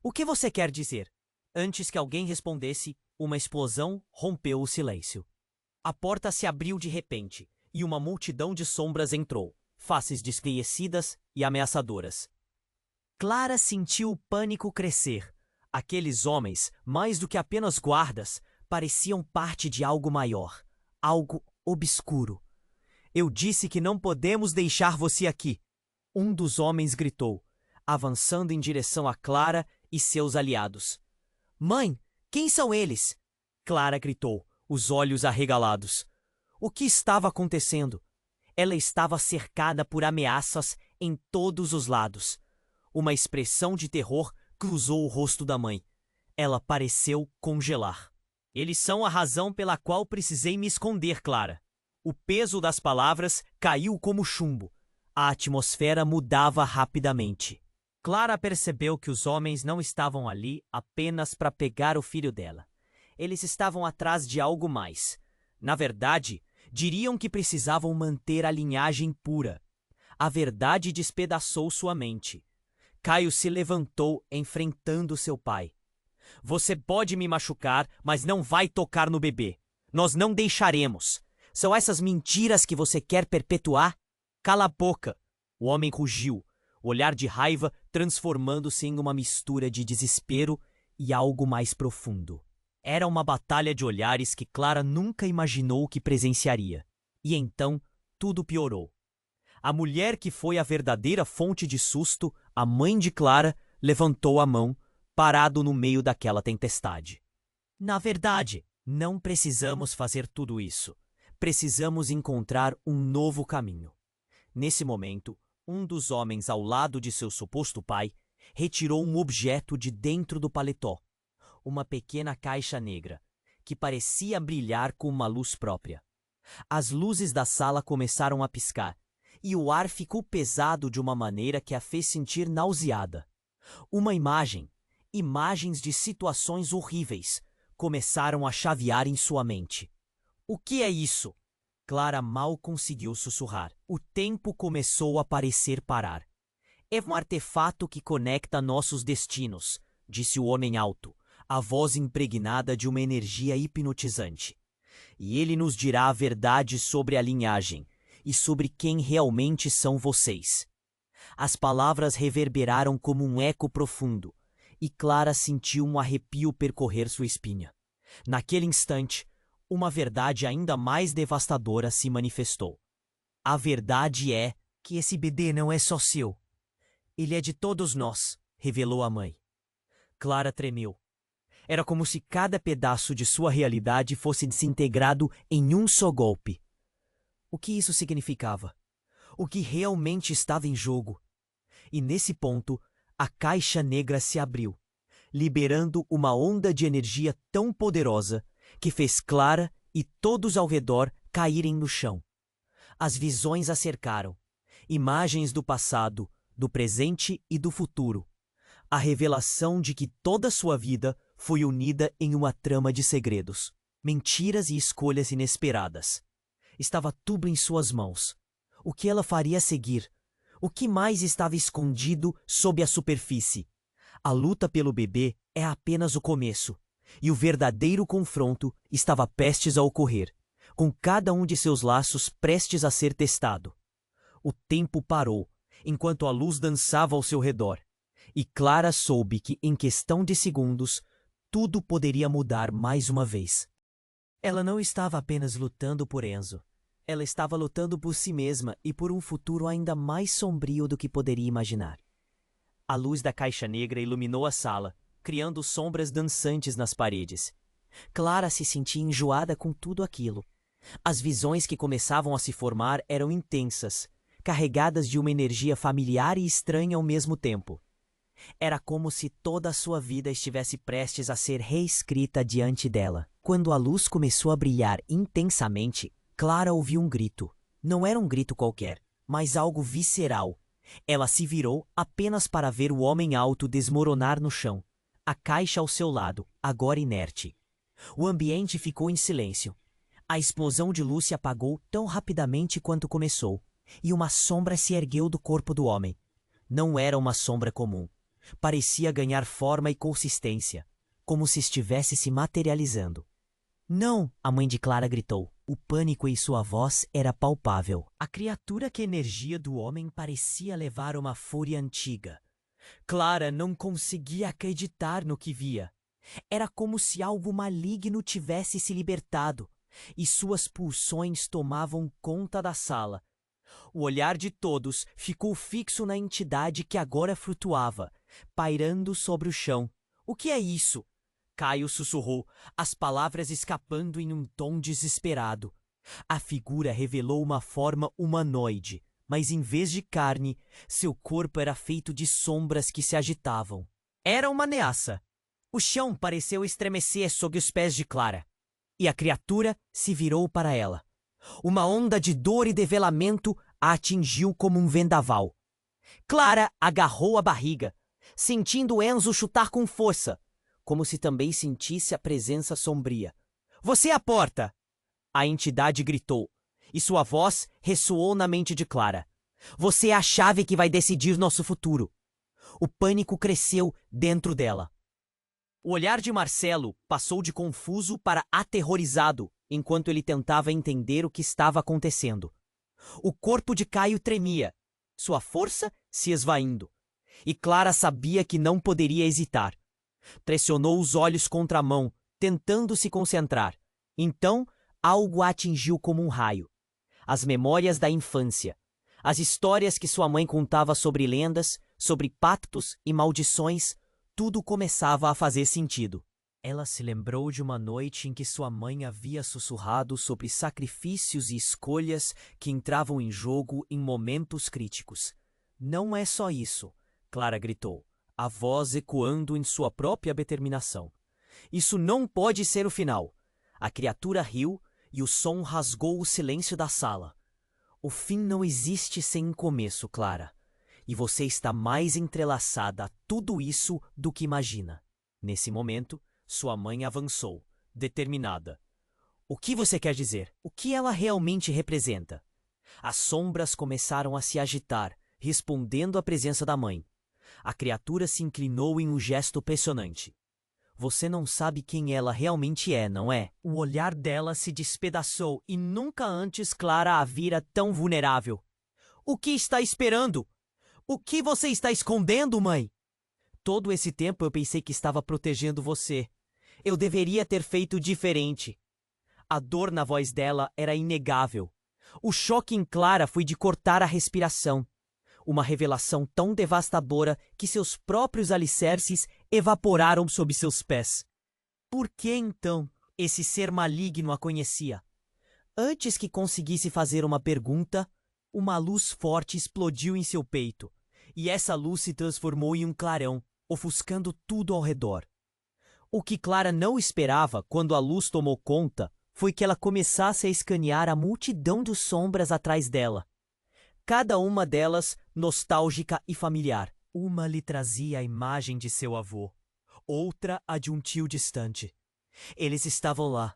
O que você quer dizer? Antes que alguém respondesse, uma explosão rompeu o silêncio. A porta se abriu de repente, e uma multidão de sombras entrou, faces desconhecidas e ameaçadoras. Clara sentiu o pânico crescer. Aqueles homens, mais do que apenas guardas, pareciam parte de algo maior, algo obscuro. Eu disse que não podemos deixar você aqui. Um dos homens gritou, avançando em direção a Clara e seus aliados. Mãe, quem são eles? Clara gritou, os olhos arregalados. O que estava acontecendo? Ela estava cercada por ameaças em todos os lados. Uma expressão de terror cruzou o rosto da mãe. Ela pareceu congelar. Eles são a razão pela qual precisei me esconder, Clara. O peso das palavras caiu como chumbo. A atmosfera mudava rapidamente. Clara percebeu que os homens não estavam ali apenas para pegar o filho dela. Eles estavam atrás de algo mais. Na verdade, diriam que precisavam manter a linhagem pura. A verdade despedaçou sua mente. Caio se levantou, enfrentando seu pai. Você pode me machucar, mas não vai tocar no bebê. Nós não deixaremos. São essas mentiras que você quer perpetuar? Cala a boca! O homem rugiu, olhar de raiva transformando-se em uma mistura de desespero e algo mais profundo. Era uma batalha de olhares que Clara nunca imaginou que presenciaria. E então, tudo piorou. A mulher que foi a verdadeira fonte de susto, a mãe de Clara, levantou a mão, parado no meio daquela tempestade. Na verdade, não precisamos fazer tudo isso. Precisamos encontrar um novo caminho. Nesse momento, um dos homens ao lado de seu suposto pai retirou um objeto de dentro do paletó. Uma pequena caixa negra, que parecia brilhar com uma luz própria. As luzes da sala começaram a piscar, e o ar ficou pesado de uma maneira que a fez sentir nauseada. Uma imagens de situações horríveis, começaram a chavear em sua mente. O que é isso? Clara mal conseguiu sussurrar. O tempo começou a parecer parar. É um artefato que conecta nossos destinos, disse o homem alto, a voz impregnada de uma energia hipnotizante. E ele nos dirá a verdade sobre a linhagem e sobre quem realmente são vocês. As palavras reverberaram como um eco profundo, e Clara sentiu um arrepio percorrer sua espinha. Naquele instante, uma verdade ainda mais devastadora se manifestou. A verdade é que esse bebê não é só seu. Ele é de todos nós, revelou a mãe. Clara tremeu. Era como se cada pedaço de sua realidade fosse desintegrado em um só golpe. O que isso significava? O que realmente estava em jogo? E nesse ponto, a caixa negra se abriu, liberando uma onda de energia tão poderosa que fez Clara e todos ao redor caírem no chão. As visões a cercaram, imagens do passado, do presente e do futuro. A revelação de que toda sua vida foi unida em uma trama de segredos, mentiras e escolhas inesperadas. Estava tudo em suas mãos. O que ela faria a seguir? O que mais estava escondido sob a superfície? A luta pelo bebê é apenas o começo, e o verdadeiro confronto estava prestes a ocorrer, com cada um de seus laços prestes a ser testado. O tempo parou, enquanto a luz dançava ao seu redor, e Clara soube que, em questão de segundos, tudo poderia mudar mais uma vez. Ela não estava apenas lutando por Enzo. Ela estava lutando por si mesma e por um futuro ainda mais sombrio do que poderia imaginar. A luz da caixa negra iluminou a sala, criando sombras dançantes nas paredes. Clara se sentia enjoada com tudo aquilo. As visões que começavam a se formar eram intensas, carregadas de uma energia familiar e estranha ao mesmo tempo. Era como se toda a sua vida estivesse prestes a ser reescrita diante dela. Quando a luz começou a brilhar intensamente, Clara ouviu um grito. Não era um grito qualquer, mas algo visceral. Ela se virou apenas para ver o homem alto desmoronar no chão, a caixa ao seu lado, agora inerte. O ambiente ficou em silêncio. A explosão de luz se apagou tão rapidamente quanto começou, e uma sombra se ergueu do corpo do homem. Não era uma sombra comum. Parecia ganhar forma e consistência, como se estivesse se materializando. Não! A mãe de Clara gritou. O pânico em sua voz era palpável. A criatura que energia do homem parecia levar uma fúria antiga. Clara não conseguia acreditar no que via. Era como se algo maligno tivesse se libertado, e suas pulsões tomavam conta da sala. O olhar de todos ficou fixo na entidade que agora flutuava, pairando sobre o chão. O que é isso? Caio sussurrou, as palavras escapando em um tom desesperado. A figura revelou uma forma humanoide, mas em vez de carne, seu corpo era feito de sombras que se agitavam. Era uma ameaça. O chão pareceu estremecer sob os pés de Clara, e a criatura se virou para ela. Uma onda de dor e develamento a atingiu como um vendaval. Clara agarrou a barriga, sentindo Enzo chutar com força, como se também sentisse a presença sombria. Você é a porta! A entidade gritou, e sua voz ressoou na mente de Clara. Você é a chave que vai decidir nosso futuro. O pânico cresceu dentro dela. O olhar de Marcelo passou de confuso para aterrorizado, enquanto ele tentava entender o que estava acontecendo. O corpo de Caio tremia, sua força se esvaindo. E Clara sabia que não poderia hesitar. Pressionou os olhos contra a mão, tentando se concentrar. Então, algo a atingiu como um raio. As memórias da infância. As histórias que sua mãe contava sobre lendas, sobre pactos e maldições, tudo começava a fazer sentido. Ela se lembrou de uma noite em que sua mãe havia sussurrado sobre sacrifícios e escolhas que entravam em jogo em momentos críticos. Não é só isso, Clara gritou, a voz ecoando em sua própria determinação. Isso não pode ser o final. A criatura riu e o som rasgou o silêncio da sala. O fim não existe sem um começo, Clara. E você está mais entrelaçada a tudo isso do que imagina. Nesse momento, sua mãe avançou, determinada. O que você quer dizer? O que ela realmente representa? As sombras começaram a se agitar, respondendo à presença da mãe. A criatura se inclinou em um gesto pressionante. Você não sabe quem ela realmente é, não é? O olhar dela se despedaçou e nunca antes Clara a vira tão vulnerável. O que está esperando? O que você está escondendo, mãe? Todo esse tempo eu pensei que estava protegendo você. Eu deveria ter feito diferente. A dor na voz dela era inegável. O choque em Clara foi de cortar a respiração. Uma revelação tão devastadora que seus próprios alicerces evaporaram sob seus pés. Por que, então, esse ser maligno a conhecia? Antes que conseguisse fazer uma pergunta, uma luz forte explodiu em seu peito, e essa luz se transformou em um clarão, ofuscando tudo ao redor. O que Clara não esperava quando a luz tomou conta foi que ela começasse a escanear a multidão de sombras atrás dela. Cada uma delas nostálgica e familiar. Uma lhe trazia a imagem de seu avô, outra a de um tio distante. Eles estavam lá.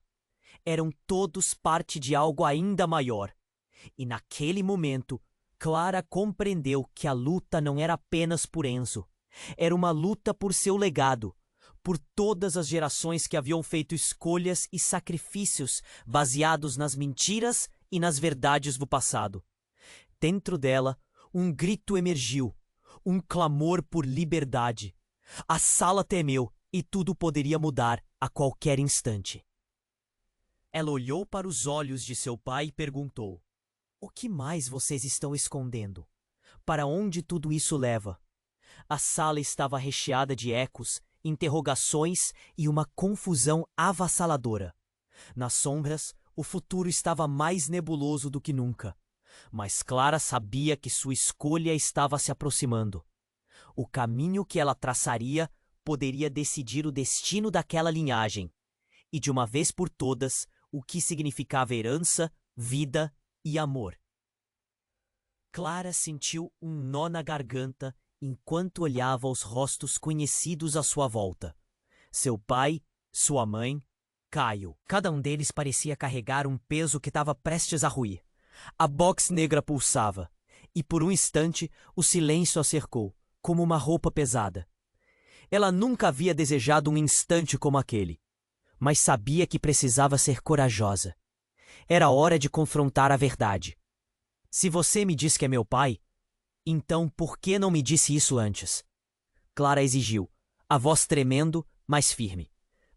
Eram todos parte de algo ainda maior. E naquele momento, Clara compreendeu que a luta não era apenas por Enzo. Era uma luta por seu legado, por todas as gerações que haviam feito escolhas e sacrifícios baseados nas mentiras e nas verdades do passado. Dentro dela, um grito emergiu, um clamor por liberdade. A sala temeu e tudo poderia mudar a qualquer instante. Ela olhou para os olhos de seu pai e perguntou: "O que mais vocês estão escondendo? Para onde tudo isso leva?" A sala estava recheada de ecos, interrogações e uma confusão avassaladora. Nas sombras, o futuro estava mais nebuloso do que nunca. Mas Clara sabia que sua escolha estava se aproximando. O caminho que ela traçaria poderia decidir o destino daquela linhagem, e de uma vez por todas, o que significava herança, vida e amor. Clara sentiu um nó na garganta enquanto olhava os rostos conhecidos à sua volta. Seu pai, sua mãe, Caio. Cada um deles parecia carregar um peso que estava prestes a ruir. A box negra pulsava, e por um instante o silêncio a cercou, como uma roupa pesada. Ela nunca havia desejado um instante como aquele, mas sabia que precisava ser corajosa. Era hora de confrontar a verdade. Se você me diz que é meu pai, então por que não me disse isso antes? Clara exigiu, a voz tremendo, mas firme.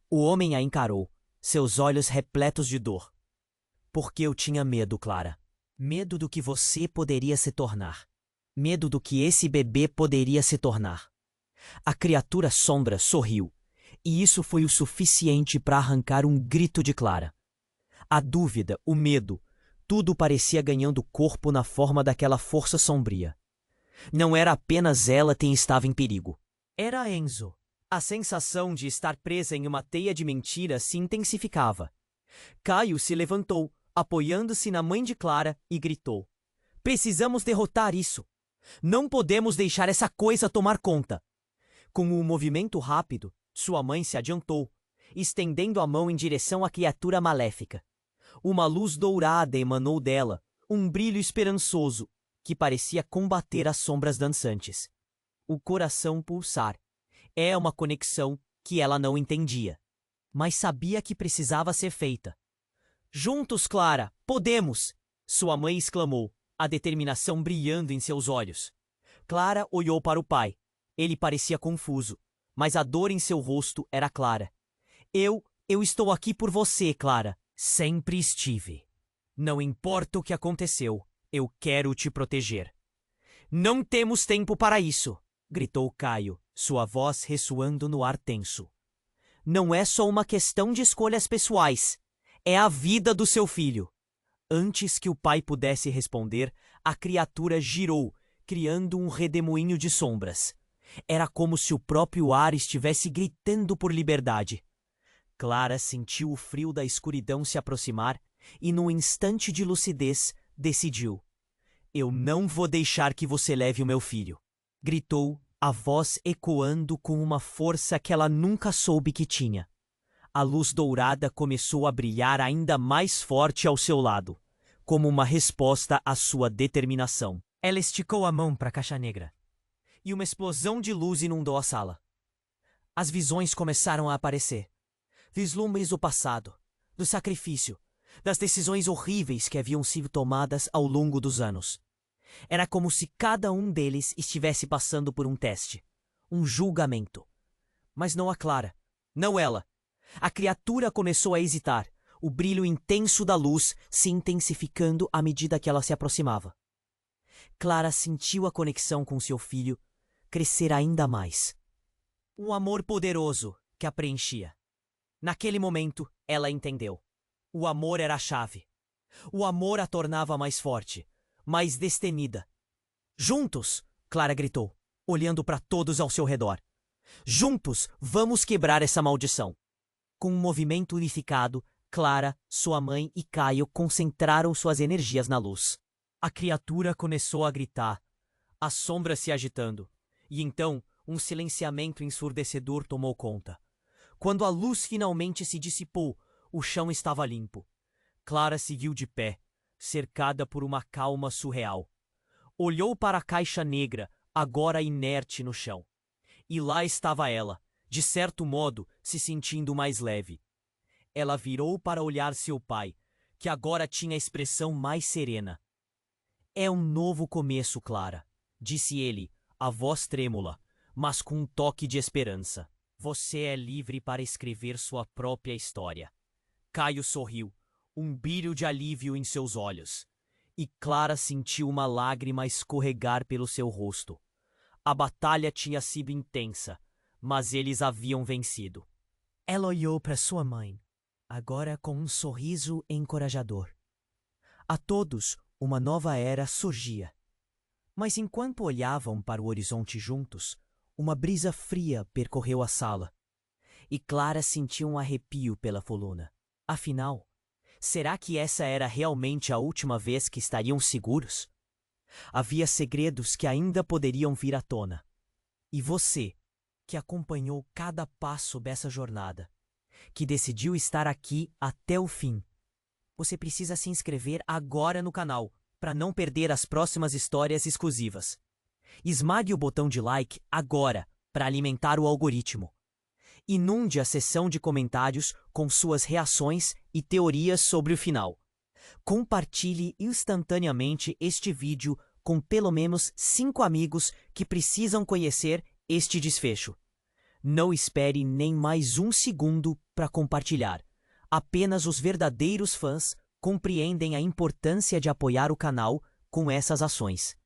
O homem a encarou, seus olhos repletos de dor. Porque eu tinha medo, Clara. Medo do que você poderia se tornar. Medo do que esse bebê poderia se tornar. A criatura sombra sorriu, e isso foi o suficiente para arrancar um grito de Clara. A dúvida, o medo, tudo parecia ganhando corpo na forma daquela força sombria. Não era apenas ela quem estava em perigo. Era Enzo. A sensação de estar presa em uma teia de mentiras se intensificava. Caio se levantou, apoiando-se na mãe de Clara, e gritou: "Precisamos derrotar isso! Não podemos deixar essa coisa tomar conta!" Com um movimento rápido, sua mãe se adiantou, estendendo a mão em direção à criatura maléfica. Uma luz dourada emanou dela, um brilho esperançoso, que parecia combater as sombras dançantes. O coração pulsar. É uma conexão que ela não entendia, mas sabia que precisava ser feita. "Juntos, Clara, podemos!" Sua mãe exclamou, a determinação brilhando em seus olhos. Clara olhou para o pai. Ele parecia confuso, mas a dor em seu rosto era clara. Eu estou aqui por você, Clara. Sempre estive. Não importa o que aconteceu, eu quero te proteger." "Não temos tempo para isso!" gritou Caio, sua voz ressoando no ar tenso. "Não é só uma questão de escolhas pessoais. É a vida do seu filho." Antes que o pai pudesse responder, a criatura girou, criando um redemoinho de sombras. Era como se o próprio ar estivesse gritando por liberdade. Clara sentiu o frio da escuridão se aproximar e, num instante de lucidez, decidiu: "Eu não vou deixar que você leve o meu filho." Gritou, a voz ecoando com uma força que ela nunca soube que tinha. A luz dourada começou a brilhar ainda mais forte ao seu lado, como uma resposta à sua determinação. Ela esticou a mão para a caixa negra, e uma explosão de luz inundou a sala. As visões começaram a aparecer. Vislumbres do passado, do sacrifício, das decisões horríveis que haviam sido tomadas ao longo dos anos. Era como se cada um deles estivesse passando por um teste, um julgamento. Mas não a Clara, não ela. A criatura começou a hesitar, o brilho intenso da luz se intensificando à medida que ela se aproximava. Clara sentiu a conexão com seu filho crescer ainda mais. Um amor poderoso que a preenchia. Naquele momento, ela entendeu. O amor era a chave. O amor a tornava mais forte, mais destemida. Juntos, Clara gritou, olhando para todos ao seu redor. Juntos, vamos quebrar essa maldição. Com um movimento unificado, Clara, sua mãe e Caio concentraram suas energias na luz. A criatura começou a gritar, as sombras se agitando, e então um silenciamento ensurdecedor tomou conta. Quando a luz finalmente se dissipou, o chão estava limpo. Clara seguiu de pé, cercada por uma calma surreal. Olhou para a caixa negra, agora inerte no chão. E lá estava ela, de certo modo, se sentindo mais leve. Ela virou para olhar seu pai, que agora tinha a expressão mais serena. É um novo começo, Clara, disse ele, a voz trêmula, mas com um toque de esperança. Você é livre para escrever sua própria história. Caio sorriu, um brilho de alívio em seus olhos, e Clara sentiu uma lágrima escorregar pelo seu rosto. A batalha tinha sido intensa, mas eles haviam vencido. Ela olhou para sua mãe, agora com um sorriso encorajador. A todos, uma nova era surgia. Mas enquanto olhavam para o horizonte juntos, uma brisa fria percorreu a sala. E Clara sentiu um arrepio pela coluna. Afinal, será que essa era realmente a última vez que estariam seguros? Havia segredos que ainda poderiam vir à tona. E você, que acompanhou cada passo dessa jornada, que decidiu estar aqui até o fim, você precisa se inscrever agora no canal para não perder as próximas histórias exclusivas. Esmague o botão de like agora para alimentar o algoritmo. Inunde a seção de comentários com suas reações e teorias sobre o final. Compartilhe instantaneamente este vídeo com pelo menos 5 amigos que precisam conhecer este desfecho. Não espere nem mais um segundo para compartilhar. Apenas os verdadeiros fãs compreendem a importância de apoiar o canal com essas ações.